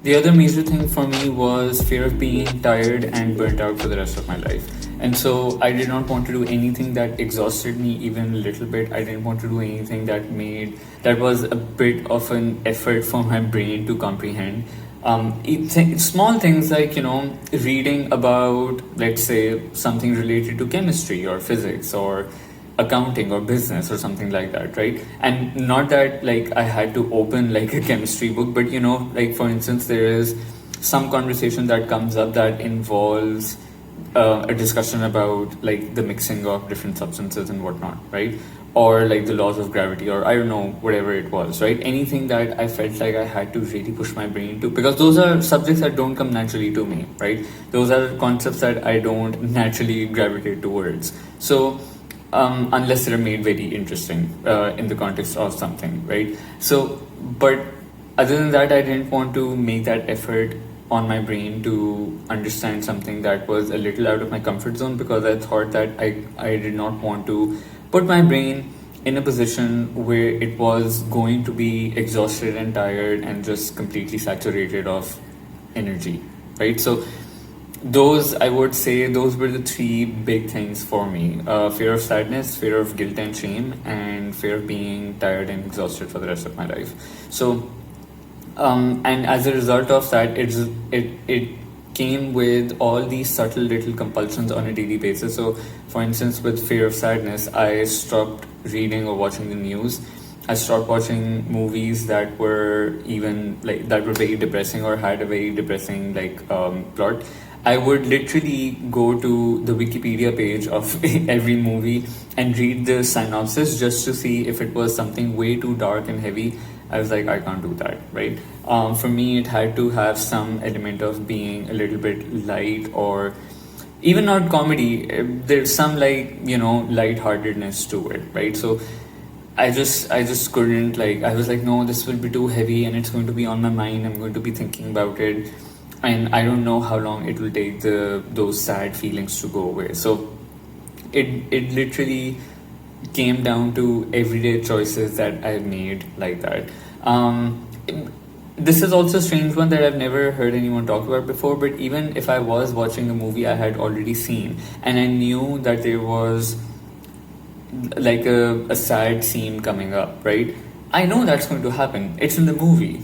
The other major thing for me was fear of being tired and burnt out for the rest of my life. And so I did not want to do anything that exhausted me even a little bit. I didn't want to do anything that was a bit of an effort for my brain to comprehend. Small things like, reading about, let's say, something related to chemistry or physics or accounting or business or something like that, right? And not that like I had to open like a chemistry book, but like for instance, there is some conversation that comes up that involves a discussion about like the mixing of different substances and whatnot, right? Or like the laws of gravity, or I don't know, whatever it was, right? Anything that I felt like I had to really push my brain to, because those are subjects that don't come naturally to me, right? Those are concepts that I don't naturally gravitate towards. So unless they're made very interesting in the context of something, right? So, but other than that, I didn't want to make that effort on my brain to understand something that was a little out of my comfort zone, because I thought that I did not want to put my brain in a position where it was going to be exhausted and tired and just completely saturated of energy, right? So those, I would say, those were the three big things for me: fear of sadness, fear of guilt and shame, and fear of being tired and exhausted for the rest of my life. So and as a result of that, it came with all these subtle little compulsions on a daily basis. So for instance, with fear of sadness, I stopped reading or watching the news. I stopped watching movies that were even like that were very depressing or had a very depressing plot. I would literally go to the Wikipedia page of every movie and read the synopsis just to see if it was something way too dark and heavy. I was like, I can't do that, right? For me, it had to have some element of being a little bit light, or even not comedy. There's some lightheartedness to it, right? So I just couldn't, like, I was like, no, this will be too heavy and it's going to be on my mind. I'm going to be thinking about it, and I don't know how long it will take those sad feelings to go away. So it literally came down to everyday choices that I've made like that. This is also a strange one that I've never heard anyone talk about before, but even if I was watching a movie I had already seen and I knew that there was like a sad scene coming up, right? I know that's going to happen. It's in the movie.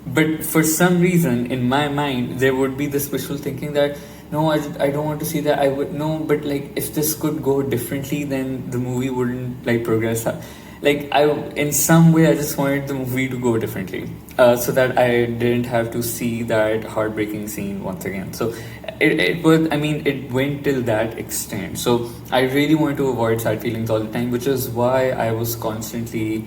But for some reason, in my mind, there would be this wishful thinking that no, I don't want to see that. I would no, but like if this could go differently, then the movie wouldn't like progress. Like I, in some way, I just wanted the movie to go differently, so that I didn't have to see that heartbreaking scene once again. So it was, I mean, it went till that extent. So I really wanted to avoid sad feelings all the time, which is why I was constantly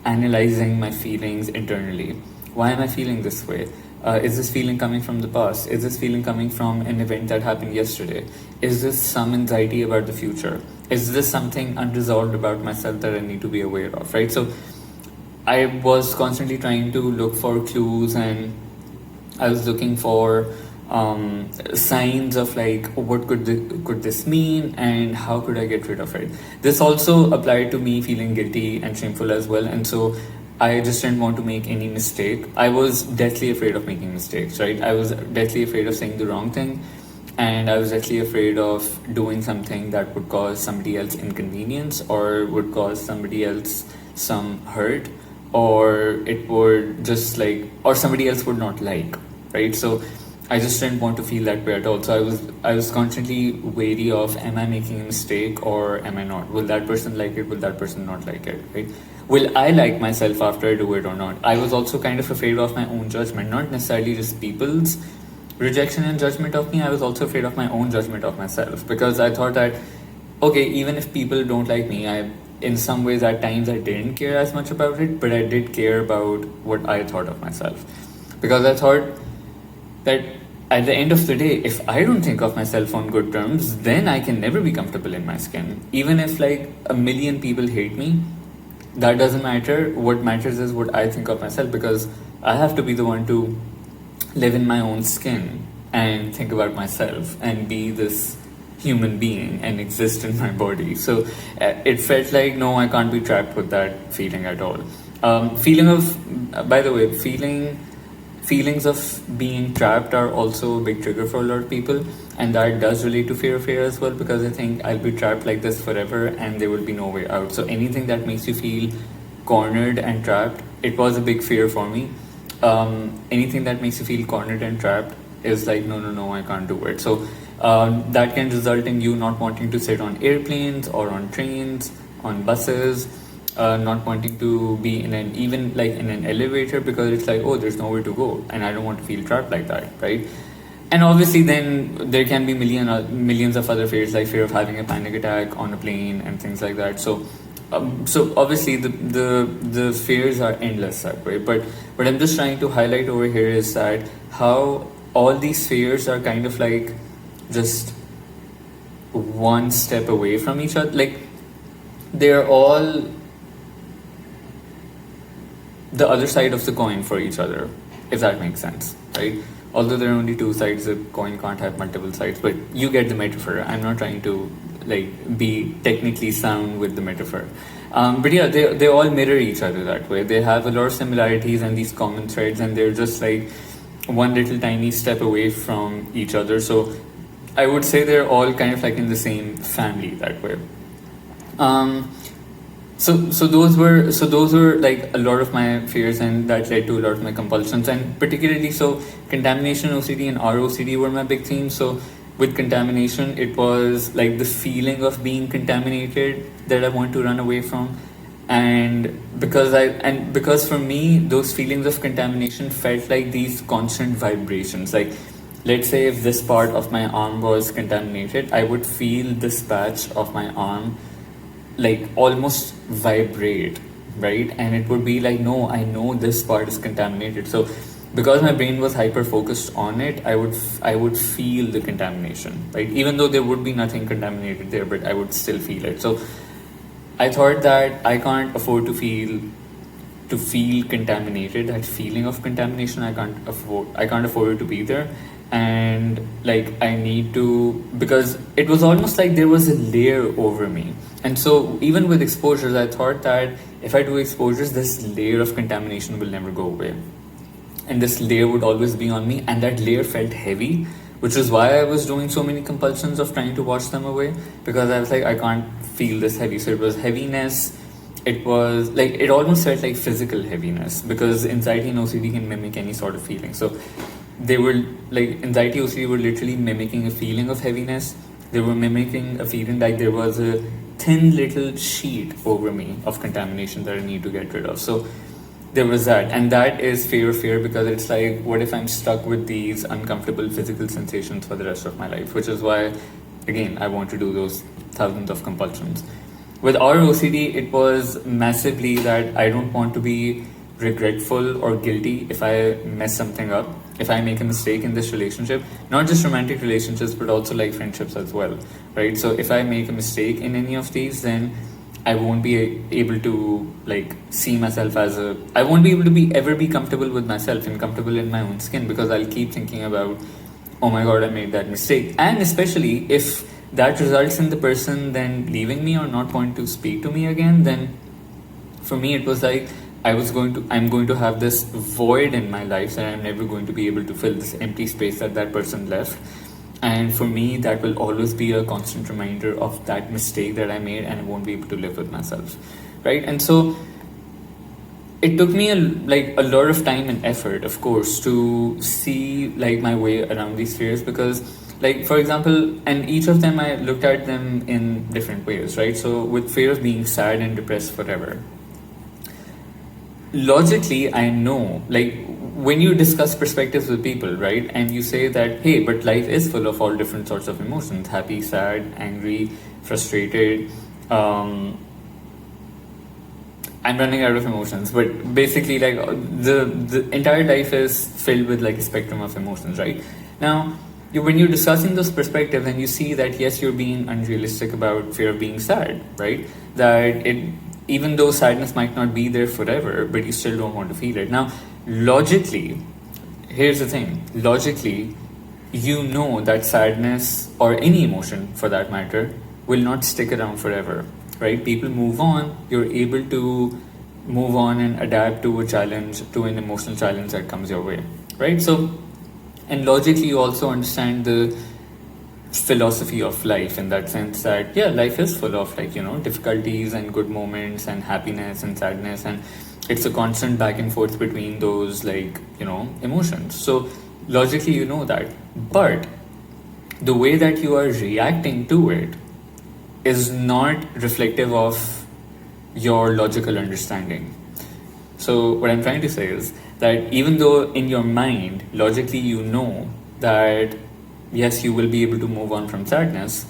analyzing my feelings internally. Why am I feeling this way? Is this feeling coming from the past? Is this feeling coming from an event that happened yesterday? Is this some anxiety about the future? Is this something unresolved about myself that I need to be aware of, right? So I was constantly trying to look for clues, and I was looking for signs of like what could this mean and how could I get rid of it. This also applied to me feeling guilty and shameful as well, and so I just didn't want to make any mistake. I was deathly afraid of making mistakes, right? I was deathly afraid of saying the wrong thing, and I was deathly afraid of doing something that would cause somebody else inconvenience or would cause somebody else some hurt, or it would just like, or somebody else would not like, right? So I just didn't want to feel that way at all. So I was constantly wary of, am I making a mistake or am I not? Will that person like it? Will that person not like it? Right? Will I like myself after I do it or not? I was also kind of afraid of my own judgment, not necessarily just people's rejection and judgment of me. I was also afraid of my own judgment of myself, because I thought that, okay, even if people don't like me, in some ways at times I didn't care as much about it, but I did care about what I thought of myself, because I thought that at the end of the day, if I don't think of myself on good terms, then I can never be comfortable in my skin. Even if like a million people hate me, that doesn't matter. What matters is what I think of myself, because I have to be the one to live in my own skin and think about myself and be this human being and exist in my body. So it felt like, no, I can't be trapped with that feeling at all. Feeling of, by the way, feelings of being trapped are also a big trigger for a lot of people, and that does relate to fear as well, because I think I'll be trapped like this forever and there will be no way out. So anything that makes you feel cornered and trapped, it was a big fear for me. Anything that makes you feel cornered and trapped is like, no, no, no, I can't do it. So that can result in you not wanting to sit on airplanes or on trains, on buses, not wanting to be in an, even like in an elevator, because it's like, oh, there's nowhere to go and I don't want to feel trapped like that, right? And obviously then there can be millions of other fears, like fear of having a panic attack on a plane and things like that. So obviously the fears are endless that way. But what I'm just trying to highlight over here is that how all these fears are kind of like just one step away from each other. Like they're all the other side of the coin for each other, if that makes sense, right? Although there are only two sides, the coin can't have multiple sides, but you get the metaphor. I'm not trying to like be technically sound with the metaphor. But yeah, they all mirror each other that way. They have a lot of similarities and these common threads, and they're just like one little tiny step away from each other. So I would say they're all kind of like in the same family that way. So those were like a lot of my fears, and that led to a lot of my compulsions, and particularly so contamination OCD and ROCD were my big themes. So with contamination, it was like the feeling of being contaminated that I want to run away from, and because for me those feelings of contamination felt like these constant vibrations. Like let's say if this part of my arm was contaminated, I would feel this patch of my arm like almost vibrate, right? And it would be like, no, I know this part is contaminated. So because my brain was hyper focused on it, I would feel the contamination, right? Even though there would be nothing contaminated there, but I would still feel it. So I thought that I can't afford to feel contaminated. That feeling of contamination, I can't afford it to be there. And like I need to, because it was almost like there was a layer over me. And so even with exposures, I thought that if I do exposures, this layer of contamination will never go away, and this layer would always be on me, and that layer felt heavy, which is why I was doing so many compulsions of trying to wash them away, because I was like, I can't feel this heavy. So it was heaviness. It was like, it almost felt like physical heaviness, because anxiety and OCD can mimic any sort of feeling. So they were like, anxiety, OCD were literally mimicking a feeling of heaviness. They were mimicking a feeling like there was a thin little sheet over me of contamination that I need to get rid of. So there was that, and that is fear, because it's like, what if I'm stuck with these uncomfortable physical sensations for the rest of my life? Which is why, again, I want to do those thousands of compulsions. With ROCD, it was massively that I don't want to be regretful or guilty if I mess something up, if I make a mistake in this relationship, not just romantic relationships, but also like friendships as well, right? So if I make a mistake in any of these, then I won't be able to like see myself as I won't be able to ever be comfortable with myself and comfortable in my own skin, because I'll keep thinking about, oh my god, I made that mistake. And especially if that results in the person then leaving me or not wanting to speak to me again, then for me it was like, I'm going to have this void in my life that I'm never going to be able to fill, this empty space that person left. And for me, that will always be a constant reminder of that mistake that I made, and I won't be able to live with myself, right? And so it took me a lot of time and effort, of course, to see like my way around these fears, because like, for example, and each of them I looked at them in different ways, right? So with fear of being sad and depressed forever, logically I know, like when you discuss perspectives with people, right, and you say that, hey, but life is full of all different sorts of emotions, happy, sad, angry, frustrated, I'm running out of emotions, but basically like the entire life is filled with like a spectrum of emotions, right? Now when you're discussing those perspectives and you see that yes, you're being unrealistic about fear of being sad, right, that it, even though sadness might not be there forever, but you still don't want to feel it. Now, logically, here's the thing. Logically, you know that sadness, or any emotion for that matter, will not stick around forever, right? People move on. You're able to move on and adapt to a challenge, to an emotional challenge that comes your way, right? So, and logically, you also understand the philosophy of life in that sense that, yeah, life is full of, like, difficulties and good moments and happiness and sadness, and it's a constant back and forth between those, like, emotions. So, logically, you know that. But the way that you are reacting to it is not reflective of your logical understanding. So, what I'm trying to say is that even though in your mind, logically, you know that yes, you will be able to move on from sadness,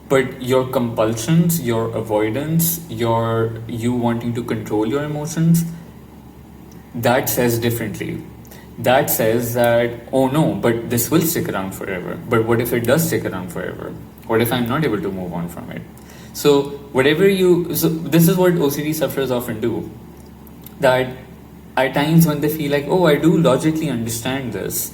but your compulsions, your avoidance, you wanting to control your emotions, that says differently. That says that, oh no, but this will stick around forever. But what if it does stick around forever? What if I'm not able to move on from it? So this is what OCD sufferers often do. That at times when they feel like, oh, I do logically understand this,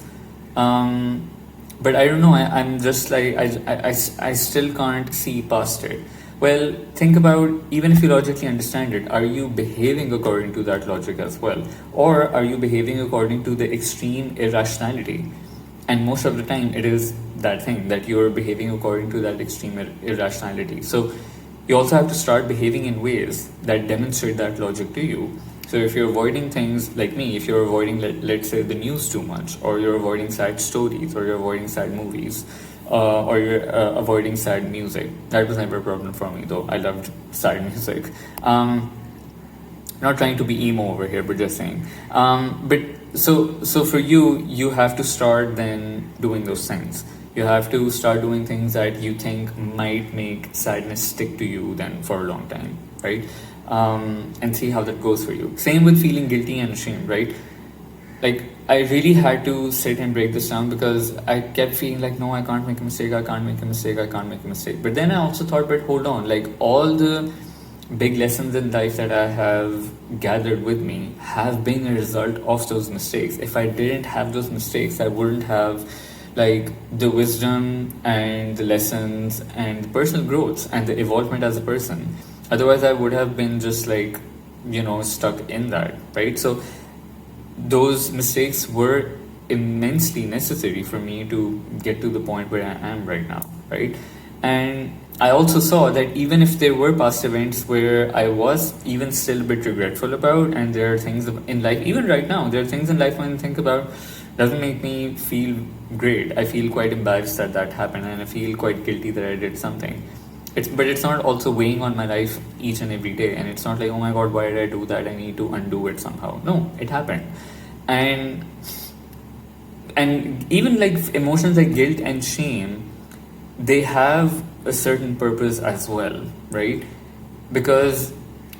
but I don't know, I'm just like, I still can't see past it. Well, think about, even if you logically understand it, are you behaving according to that logic as well? Or are you behaving according to the extreme irrationality? And most of the time, it is that thing that you're behaving according to that extreme irrationality. So you also have to start behaving in ways that demonstrate that logic to you. So if you're avoiding things like me, if you're avoiding, let's say, the news too much, or you're avoiding sad stories, or you're avoiding sad movies, or you're avoiding sad music. That was never a problem for me, though. I loved sad music. Not trying to be emo over here, but just saying. But so for you, you have to start then doing those things. You have to start doing things that you think might make sadness stick to you then for a long time, right? And see how that goes for you. Same with feeling guilty and ashamed, right? Like, I really had to sit and break this down, because I kept feeling like, no, I can't make a mistake, I can't make a mistake, I can't make a mistake. But then I also thought, but hold on, like, all the big lessons in life that I have gathered with me have been a result of those mistakes. If I didn't have those mistakes, I wouldn't have, like, the wisdom and the lessons and the personal growth and the evolvement as a person. Otherwise, I would have been just like, stuck in that, right? So those mistakes were immensely necessary for me to get to the point where I am right now, right? And I also saw that even if there were past events where I was even still a bit regretful about, and there are things in life, even right now, there are things in life when I think about, doesn't make me feel great. I feel quite embarrassed that that happened, and I feel quite guilty that I did something. But it's not also weighing on my life each and every day, and it's not like, oh my god, why did I do that? I need to undo it somehow. No, it happened. And even like emotions like guilt and shame, they have a certain purpose as well, right? Because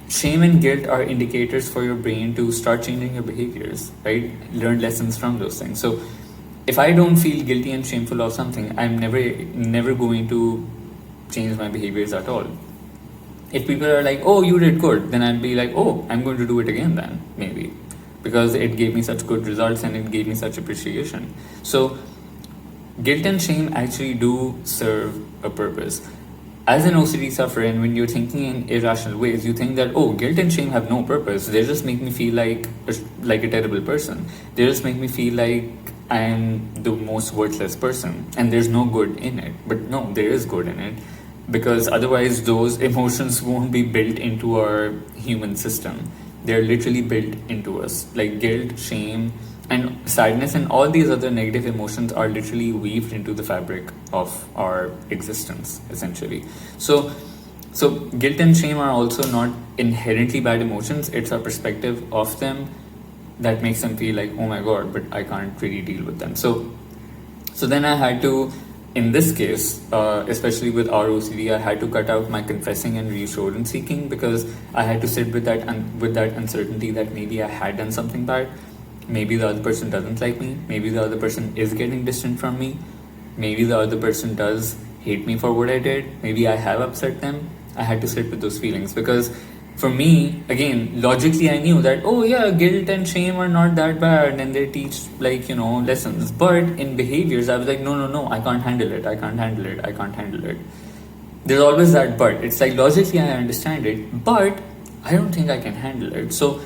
shame and guilt are indicators for your brain to start changing your behaviors, right? Learn lessons from those things. So if I don't feel guilty and shameful of something, I'm never going to change my behaviors at all. If people are like, oh, you did good, then I'd be like, oh, I'm going to do it again then, maybe, because it gave me such good results and it gave me such appreciation. So guilt and shame actually do serve a purpose. As an OCD sufferer, and when you're thinking in irrational ways, you think that, oh, guilt and shame have no purpose. They just make me feel like a terrible person. They just make me feel like I am the most worthless person, and there's no good in it. But no, there is good in it, because otherwise those emotions won't be built into our human system. They're literally built into us. Like guilt, shame, and sadness and all these other negative emotions are literally weaved into the fabric of our existence, essentially. So guilt and shame are also not inherently bad emotions. It's our perspective of them that makes them feel like, oh my god, but I can't really deal with them. So then I had to, in this case, especially with our OCD, I had to cut out my confessing and reassurance seeking, because I had to sit with that uncertainty that maybe I had done something bad. Maybe the other person doesn't like me. Maybe the other person is getting distant from me. Maybe the other person does hate me for what I did. Maybe I have upset them. I had to sit with those feelings, because for me, again, logically I knew that, oh yeah, guilt and shame are not that bad and they teach, like, lessons. But in behaviors, I was like, no, I can't handle it. I can't handle it. There's always that but. It's like logically I understand it, but I don't think I can handle it. So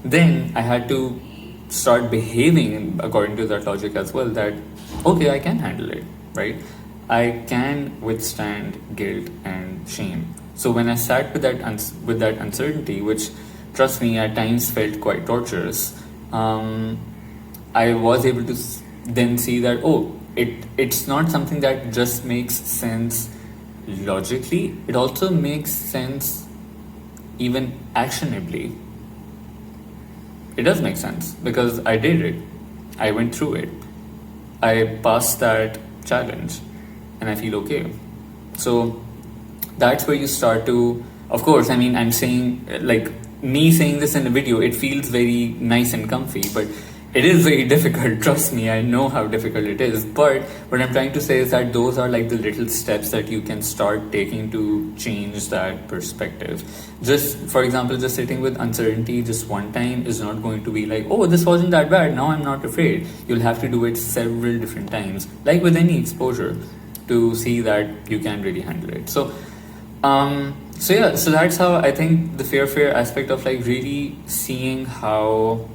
then I had to start behaving according to that logic as well, that okay, I can handle it, right? I can withstand guilt and shame. So when I sat with that uncertainty, which, trust me, at times felt quite torturous, I was able to then see that, oh, it's not something that just makes sense logically. It also makes sense even actionably. It does make sense because I did it. I went through it. I passed that challenge and I feel okay. So that's where you start to, of course, I mean, I'm saying, like, me saying this in a video, it feels very nice and comfy, but it is very difficult. Trust me, I know how difficult it is. But what I'm trying to say is that those are like the little steps that you can start taking to change that perspective. Just, for example, just sitting with uncertainty just one time is not going to be like, oh, this wasn't that bad, now I'm not afraid. You'll have to do it several different times, like with any exposure, to see that you can really handle it. So so that's how I think the fear aspect of like really seeing how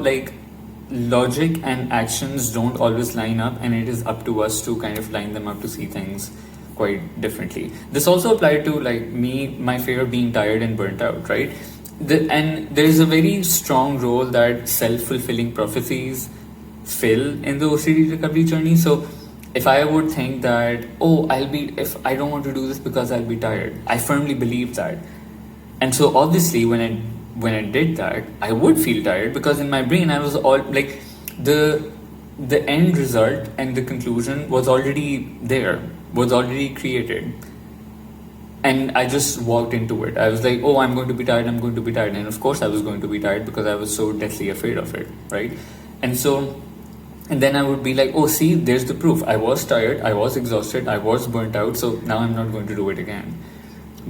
like logic and actions don't always line up, and it is up to us to kind of line them up to see things quite differently. This also applied to like my fear of being tired and burnt out, right? And there's a very strong role that self-fulfilling prophecies fill in the OCD recovery journey. So if I would think that, oh, if I don't want to do this because I'll be tired, I firmly believe that. And so obviously when I did that, I would feel tired because in my brain I was all like, the end result and the conclusion was already there, was already created. And I just walked into it. I was like, oh, I'm going to be tired, I'm going to be tired. And of course I was going to be tired because I was so deathly afraid of it, right? And then I would be like, oh, see, there's the proof. I was tired, I was exhausted, I was burnt out, so now I'm not going to do it again.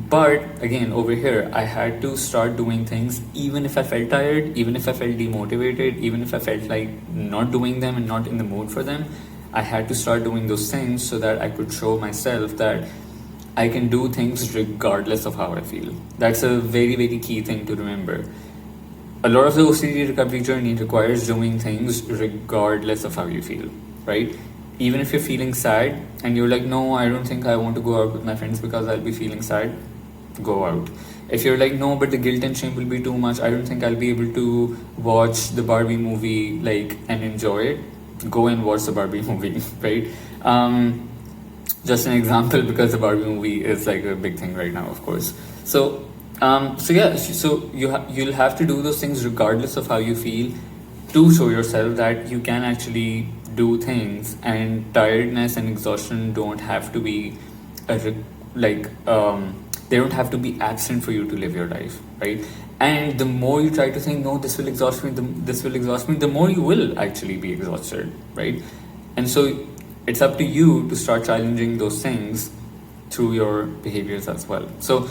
But again, over here, I had to start doing things even if I felt tired, even if I felt demotivated, even if I felt like not doing them and not in the mood for them. I had to start doing those things so that I could show myself that I can do things regardless of how I feel. That's a very, very key thing to remember. A lot of the OCD recovery journey requires doing things regardless of how you feel, right? Even if you're feeling sad and you're like, no, I don't think I want to go out with my friends because I'll be feeling sad, go out. If you're like, no, but the guilt and shame will be too much, I don't think I'll be able to watch the Barbie movie and enjoy it, go and watch the Barbie movie, right? Just an example, because the Barbie movie is like a big thing right now, of course. So you'll have to do those things regardless of how you feel, to show yourself that you can actually do things, and tiredness and exhaustion don't have to be they don't have to be absent for you to live your life, right? And the more you try to think, no, this will exhaust me, the more you will actually be exhausted, right? And so it's up to you to start challenging those things through your behaviors as well. So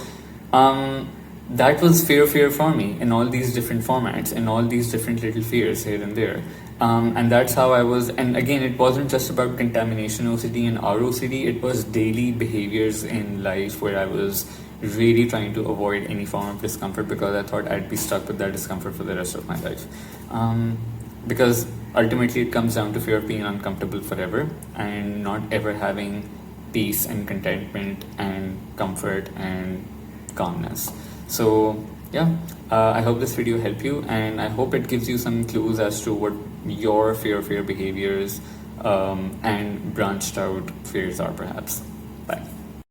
that was fear for me in all these different formats, in all these different little fears here and there. And that's how I was. And again, it wasn't just about contamination OCD and ROCD, it was daily behaviors in life where I was really trying to avoid any form of discomfort because I thought I'd be stuck with that discomfort for the rest of my life. Because ultimately it comes down to fear of being uncomfortable forever and not ever having peace and contentment and comfort and calmness. So yeah, I hope this video helped you, and I hope it gives you some clues as to what your fear behaviors and branched out fears are perhaps.